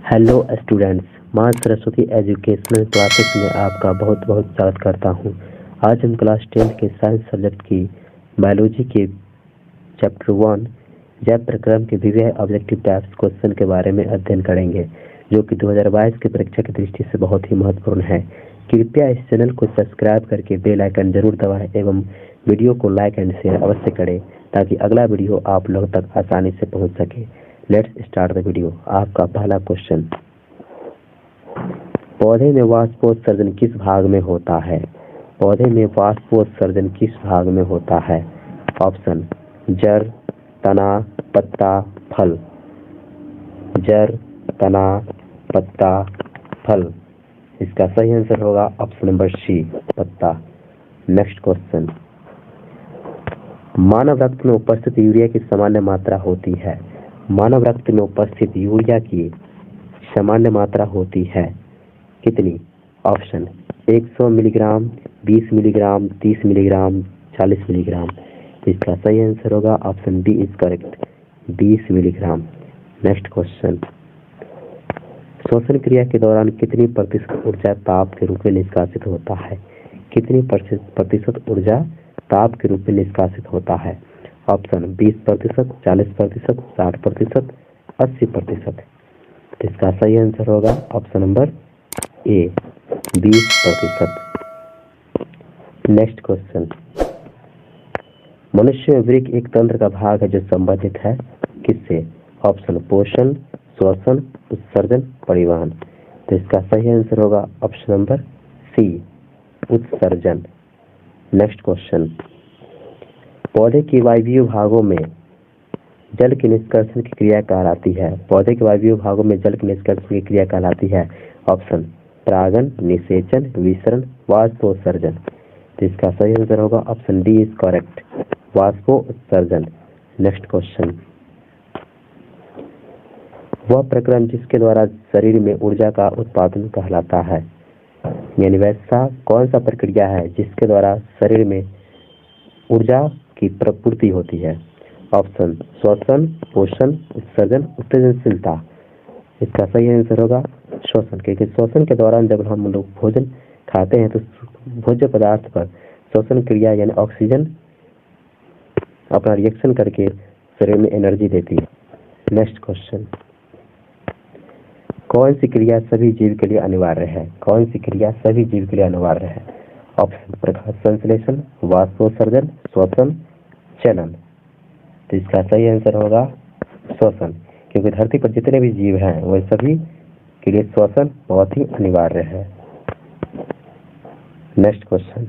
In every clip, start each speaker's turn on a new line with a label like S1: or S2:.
S1: Hello students, माँ Saraswati educational classes में आपका बहुत बहुत स्वागत करता हूँ। आज हम क्लास 10th के साइंस सब्जेक्ट की बायोलॉजी के चैप्टर 1 जैव प्रक्रम के विविध ऑब्जेक्टिव टाइप्स क्वेश्चन के बारे में अध्ययन करेंगे, जो कि 2022 की परीक्षा की दृष्टि से बहुत ही महत्वपूर्ण है। कृपया इस चैनल को सब्सक्राइब करके बेल आइकन जरूर दबाएं एवं वीडियो को लाइक एंड शेयर अवश्य करें, ताकि अगला वीडियो आप लोगों तक आसानी से पहुँच सके। Let's start the video. आपका पहला क्वेश्चन, पौधे में वाष्पोत्सर्जन किस भाग में होता है? पौधे में वाष्पोत्सर्जन किस भाग में होता है? ऑप्शन जड़, तना, पत्ता, फल। जड़, तना, पत्ता, फल। इसका सही आंसर होगा ऑप्शन नंबर सी, पत्ता। नेक्स्ट क्वेश्चन, मानव रक्त में उपस्थित यूरिया की सामान्य मात्रा होती है? मानव रक्त में उपस्थित यूरिया की सामान्य मात्रा होती है कितनी? Option 100 milligram, 20 milligram, 30 milligram, 40 milligram. इसका सही आंसर होगा option D is correct, 20 milligram. Next question, श्वसन क्रिया के दौरान कितनी प्रतिशत ऊर्जा ताप के रूप में निष्कासित होता है? कितनी प्रतिशत ऊर्जा ताप के रूप में निष्कासित होता है? ऑप्शन 20%, 40%, 60%, 80%। इसका सही आंसर होगा ऑप्शन नंबर ए, 20%। नेक्स्ट क्वेश्चन, मनुष्य में वृक्क एक तंत्र का भाग है जो संबंधित है किससे? ऑप्शन पोषण, श्वसन, उत्सर्जन, परिवहन। तो इसका सही आंसर होगा ऑप्शन नंबर सी, उत्सर्जन। नेक्स्ट क्वेश्चन, पौधे के वायवीय भागों में जल के निष्कर्षण की क्रिया कहलाती है? पौधे के वायवीय भागों में जल के निष्कर्षण की क्रिया कहलाती है? ऑप्शन परागन, निषेचन, विसरण, वाष्पोत्सर्जन। तो इसका सही आंसर होगा ऑप्शन डी इज करेक्ट, वाष्पोत्सर्जन। नेक्स्ट क्वेश्चन, वह प्रक्रम जिसके द्वारा शरीर में ऊर्जा का उत्पादन कहलाता है? यानी वैसा कौन सा प्रक्रिया है जिसके द्वारा शरीर में ऊर्जा की प्रपूर्ति होती है? ऑप्शन श्वसन, पोषण, उत्सर्जन, उत्तेजनशीलता। इसका सही आंसर होगा श्वसन, क्योंकि श्वसन के दौरान जब हम लोग भोजन खाते हैं तो भोज्य पदार्थ पर श्वसन क्रिया यानी ऑक्सीजन अपना रिएक्शन करके शरीर में एनर्जी देती है। नेक्स्ट क्वेश्चन, कौन सी क्रिया सभी जीव के लिए अनिवार्य है? कौन सी क्रिया सभी जीव के लिए अनिवार्य है? ऑप्शन प्रकाश संश्लेषण, वाष्पोत्सर्जन, श्वसन, चलन। तो इसका सही आंसर होगा श्वसन, क्योंकि धरती पर जितने भी जीव हैं वह सभी के लिए श्वसन बहुत ही अनिवार्य है। नेक्स्ट क्वेश्चन,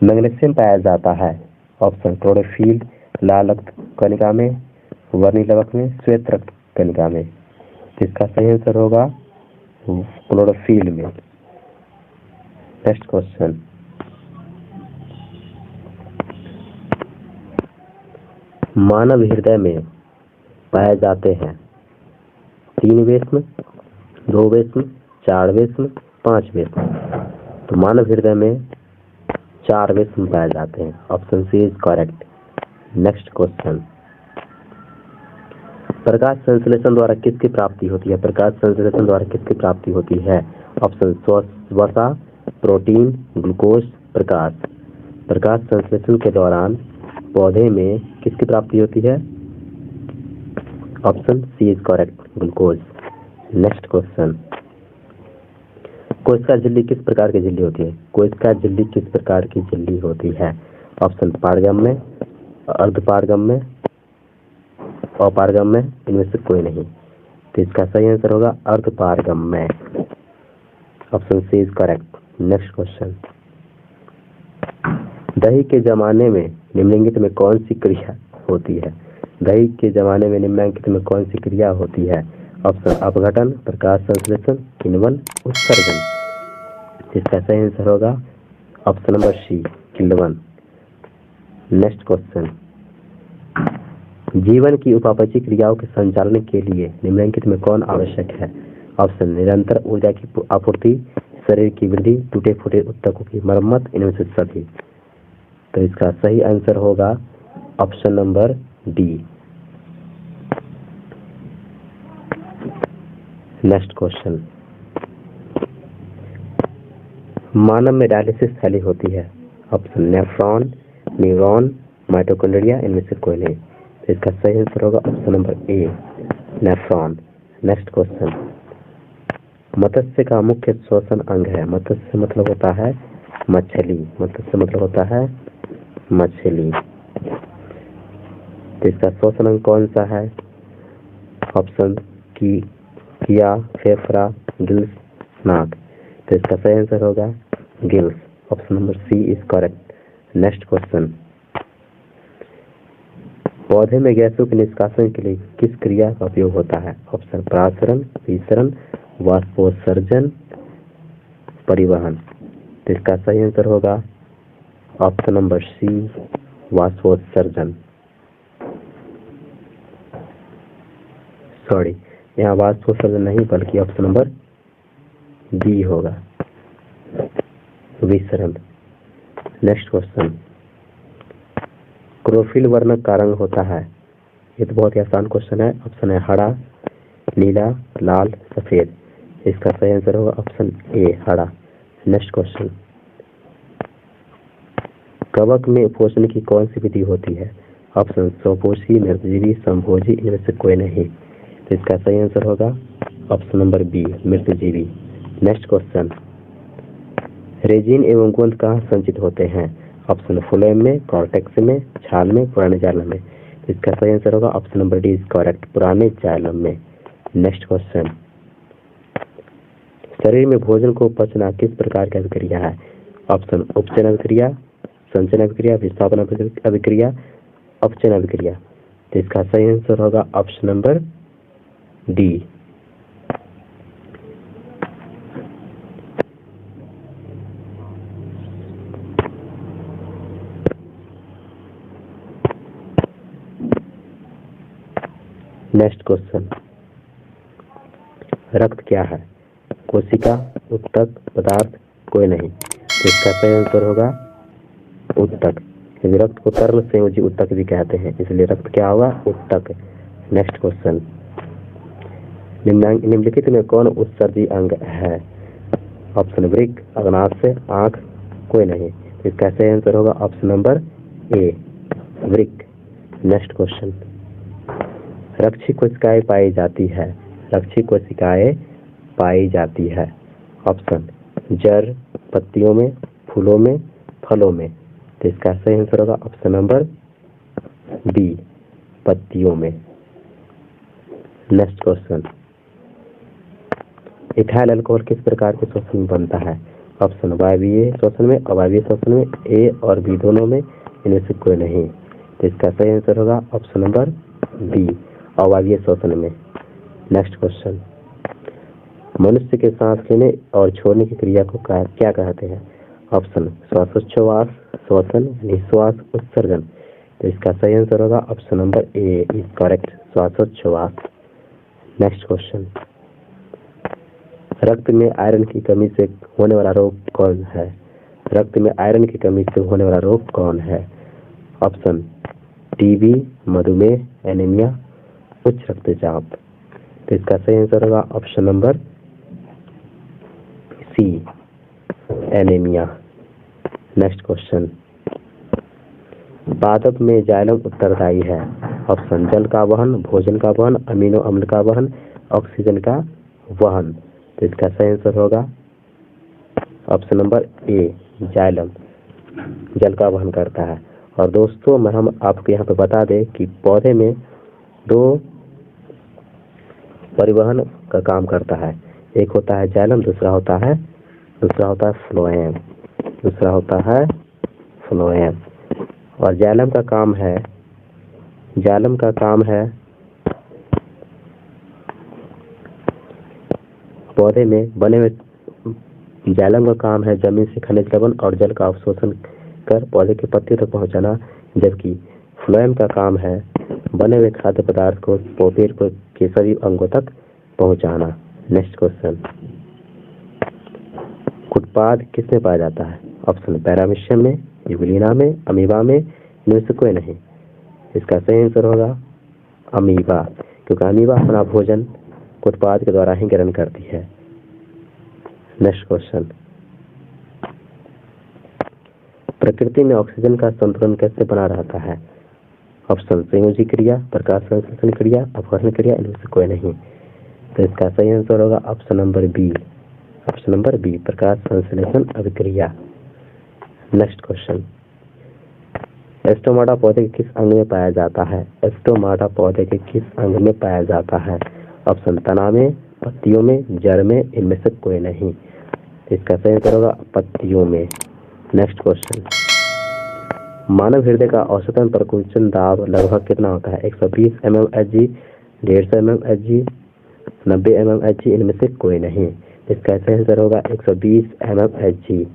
S1: मैग्नीशियम पाया जाता है? ऑप्शन क्लोरोफिल, लाल रक्त कणिका में, वर्णिलवक में, श्वेत रक्त कणिका में। इसका सही आंसर होगा क्लोरोफिल में। नेक्स्ट क्वेश्चन, मानव हृदय में पाए जाते हैं 3 वेश्म, 2 वेश्म, 4 वेश्म, 5 वेश्म। तो मानव हृदय में 4 वेश्म पाए जाते हैं। Option C is correct. Next question, प्रकाश संश्लेषण द्वारा किसकी प्राप्ति होती है? प्रकाश संश्लेषण द्वारा किसकी प्राप्ति होती है? ऑप्शन वसा, प्रोटीन, ग्लूकोज, प्रकाश। प्रकाश संश्लेषण के दौरान पौधे में किसकी प्राप्ति होती है? Option C is correct, glucose. Next question, कोशिका झिल्ली किस प्रकार की झिल्ली होती है? कोशिका झिल्ली किस प्रकार की झिल्ली होती है? ऑप्शन पारगम्य, अर्धपारगम्य, अपारगम्य, इनमें से कोई नहीं। तो इसका सही आंसर होगा अर्धपारगम्य। Option C is correct. Next question, दही के जमाने में निम्नलिखित में कौन सी क्रिया होती है? दही के जमाने में निम्नलिखित में कौन सी क्रिया होती है? ऑप्शन अपघटन, प्रकाश संश्लेषण, किण्वन, उत्सर्जन। इसका सही आंसर होगा ऑप्शन नंबर सी, किण्वन। नेक्स्ट क्वेश्चन, जीवन की उपापचय क्रियाओं के संचालन के लिए निम्नलिखित में कौन आवश्यक है? ऑप्शन निरंतर ऊर्जा की आपूर्ति, शरीर की वृद्धि, टूटे फूटे ऊतकों की मरम्मत, इनमें से सभी। तो इसका सही आंसर होगा option number d. Next question, मानव में डायलिसिस पहले होती है? ऑप्शन नेफ्रॉन, न्यूरॉन, माइटोकॉन्ड्रिया, इनमें से कोई नहीं। तो इसका सही आंसर होगा option number a, nephron. Next question, मत्स्य का मुख्य श्वसन अंग है? मत्स्य मतलब होता है मछली, मत्स्य मतलब होता है मछली। तो इसका श्वसन अंग कौन सा है? ऑप्शन की किया, फेफड़ा, गिल्स, नाक। तो इसका सही आंसर होगा gills. Option number C is correct. Next question, पौधे में गैसों के निष्कासन के लिए किस क्रिया का उपयोग होता है? ऑप्शन परागण, विसरण, वाष्पोत्सर्जन, परिवहन। तो इसका सही आंसर होगा ऑप्शन नंबर सी, वाष्पोत्सर्जन। सॉरी, यहाँ वाष्पोत्सर्जन नहीं बल्कि ऑप्शन नंबर डी होगा, विसरण। नेक्स्ट क्वेश्चन, क्लोरोफिल वर्णक का रंग होता है? ये तो बहुत ही आसान क्वेश्चन है। ऑप्शन है हरा, नीला, लाल, सफेद। इसका सही आंसर होगा ऑप्शन ए, हरा। नेक्स्ट क्वेश्चन, कवक में पोषण की कौन सी विधि होती है? ऑप्शन स्वपोषी, मृतजीवी, संभोजी, इनमें से कोई नहीं। तो इसका सही आंसर होगा ऑप्शन नंबर बी, मृतजीवी। नेक्स्ट क्वेश्चन, रेजिन एवं गोंद कहाँ संचित होते हैं? ऑप्शन फ्लोएम में, कॉर्टेक्स में, छाल में, पुराने जाइलम में। तो इसका सही आंसर होगा option number D is correct, पुराने जाइलम में। नेक्स्ट क्वेश्चन, शरीर में भोजन को पचना किस प्रकार की अभिक्रिया है? ऑप्शन उपचयन अभिक्रिया, संचयन अभिक्रिया, विस्थापन अभिक्रिया, अपचयन अभिक्रिया। तो इसका सही आंसर होगा option number d. Next question, रक्त क्या है? कोशिका, उत्तक, पदार्थ, कोई नहीं। तो इसका सही आंसर होगा उत्तक, क्योंकि रक्त को तरल संयोजी उत्तक भी कहते हैं, इसलिए रक्त क्या होगा? उत्तक। नेक्स्ट क्वेश्चन, निम्नलिखित में कौन उत्सर्जी अंग है? ऑप्शन वृक्क, अग्नाशय, आंख, कोई नहीं। तो इसका सही आंसर होगा ऑप्शन नंबर ए, वृक्क। नेक्स्ट क्वेश्चन, रक्षी कोशिकाएं पाई जाती है? रक्षी कोशिकाएं पाई जाती है। ऑप्शन जड़, पत्तियों में, फूलों में, फलों में। तो इसका सही आंसर होगा ऑप्शन नंबर बी, पत्तियों में। नेक्स्ट क्वेश्चन, इथाइल अल्कोहल किस प्रकार के श्वसन में बनता है? ऑप्शन वायवीय श्वसन में, अवायवीय श्वसन में, ए और बी दोनों में, इनमें से कोई नहीं। तो इसका सही आंसर होगा ऑप्शन नंबर बी, अवायवीय श्वसन में। नेक्स्ट क्वेश्चन, मनुष्य के सांस लेने और छोड़ने की क्रिया को क्या कहते हैं? ऑप्शन श्वासोच्छ्वास, श्वसन, निश्वास, उत्सर्जन। तो इसका सही आंसर होगा option number a is correct, श्वासोच्छ्वास। नेक्स्ट क्वेश्चन, रक्त में आयरन की कमी से होने वाला रोग कौन है? रक्त में आयरन की कमी से होने वाला रोग कौन है? ऑप्शन टीबी, मधुमेह, एनीमिया, उच्च रक्तचाप। तो इसका सही आंसर होगा option number C, anaemia. Next question, पादप में जाइलम उत्तरदायी है? ऑप्शन जल का वहन, भोजन का वहन, अमीनो अम्ल का वहन, ऑक्सीजन का वहन। तो इसका सही आंसर होगा ऑप्शन नंबर ए, जाइलम जल का वहन करता है। और दोस्तों हम आपको यहाँ पे बता दें कि पौधे में दो परिवहन का काम करता है, एक होता है जाइलम, दूसरा होता है फ्लोएम, दूसरा होता है फ्लोएम। और जाइलम का काम है पौधे में बने हुए, जाइलम का काम है जमीन से खनिज लवण और जल का अवशोषण कर पौधे के पत्तियों तक पहुंचाना, जबकि फ्लोएम का काम है बने हुए खाद्य पदार्थ को पेड़ के सभी अंगों तक पहुंचाना। नेक्स्ट क्वेश्चन, उत्पाद किसमें पाया जाता है? ऑप्शन पैरामीशियम में, यूग्लिना में, अमीबा में, इनमें से कोई नहीं। इसका सही आंसर होगा अमीबा, क्योंकि अमीबा अपना भोजन उत्पाद के द्वारा ही ग्रहण करती है। नेक्स्ट क्वेश्चन, प्रकृति में ऑक्सीजन का संतुलन कैसे बना रहता है? ऑप्शन संयोजी क्रिया, प्रकाश संश्लेषण क्रिया, अपघटन क्रिया, इनमें से कोई नहीं। तो इसका सही आंसर होगा option number b, option number b, प्रकाश संश्लेषण अभिक्रिया। नेक्स्ट क्वेश्चन, स्टोमाटा पौधे के किस अंग में पाया जाता है? स्टोमाटा पौधे के किस अंग में पाया जाता है? ऑप्शन तना में, पत्तियों में, जड़ में, इनमें से कोई नहीं। इसका सही आंसर होगा पत्तियों में। नेक्स्ट क्वेश्चन, मानव हृदय का औसतन प्रकुंचन दाब लगभग कितना होता है? 120 mmHg, 150 mmHg, 90 mmHg, इनमें से कोई नहीं। इसका सही आंसर होगा 120 mmHg।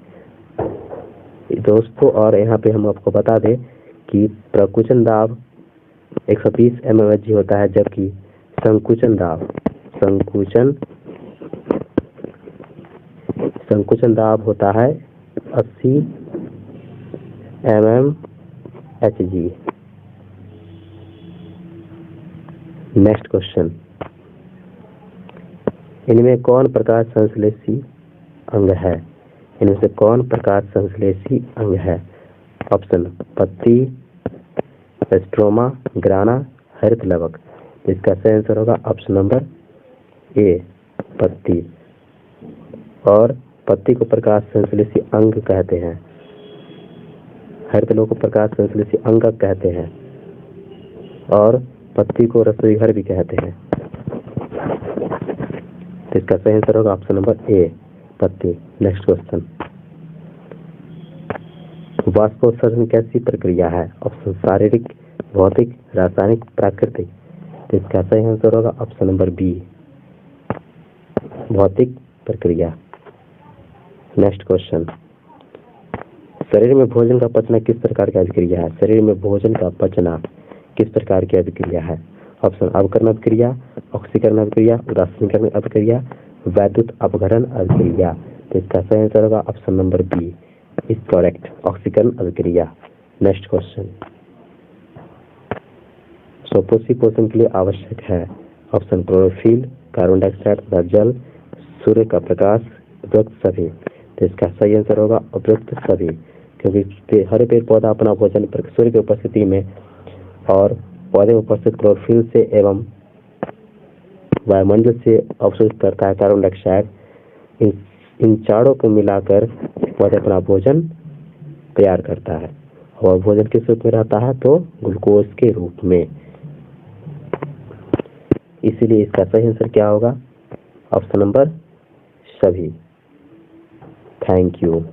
S1: दोस्तों, और यहाँ पे हम आपको बता दें कि प्रकुंचन दाब 120 mmHg होता है, जबकि संकुचन दाब होता है 80 mmHg। नेक्स्ट क्वेश्चन, इनमें कौन प्रकाश संश्लेषी अंग है? इनमें से कौन प्रकाश संश्लेषी अंग है? ऑप्शन पत्ती, स्ट्रोमा, ग्राना, हरित लवक। इसका सही आंसर होगा ऑप्शन नंबर ए, पत्ती। और पत्ती को प्रकाश संश्लेषी अंग कहते हैं, हरित लवक को प्रकाश संश्लेषी अंग कहते हैं, और पत्ती को रसोई घर भी कहते हैं। तो इसका सही आंसर होगा ऑप्शन नंबर ए, पत्ती। नेक्स्ट क्वेश्चन, वाष्पोत्सर्जन कैसी प्रक्रिया है? ऑप्शन शारीरिक, भौतिक, रासायनिक, प्राकृतिक। तो इसका सही आंसर होगा ऑप्शन नंबर बी, भौतिक प्रक्रिया। नेक्स्ट क्वेश्चन, शरीर में भोजन का पचना किस प्रकार की अभिक्रिया है? शरीर में भोजन का पचना किस प्रकार की अभिक्रिया है? ऑप्शन अवकरण अभिक्रिया, ऑक्सीकरण अभिक्रिया, उदासीनीकरण अभिक्रिया, वैद्युत अपघटन अभिक्रिया। तो इसका सही आंसर होगा option number B, is correct, ऑक्सीकरण अभिक्रिया। नेक्स्ट क्वेश्चन, स्वपोषी पोषण के लिए आवश्यक है? ऑप्शन क्लोरोफिल, कार्बन डाइऑक्साइड तथा जल, सूर्य का प्रकाश, उपयुक्त सभी। तो इसका सही आंसर होगा उपयुक्त सभी, क्योंकि हर पेड़ पौधा अपना भोजन सूर्य की उपस्थिति में और पौधे में उपस्थित क्लोरोफिल से एवं वायुमंडल से अवशोषित करता है कार्बन डाइऑक्साइड। इन चारों को मिलाकर पौधे अपना भोजन तैयार करता है, और भोजन किस रूप में रहता है? तो ग्लूकोज के रूप में। इसीलिए इसका सही आंसर क्या होगा? ऑप्शन नंबर सभी। Thank you.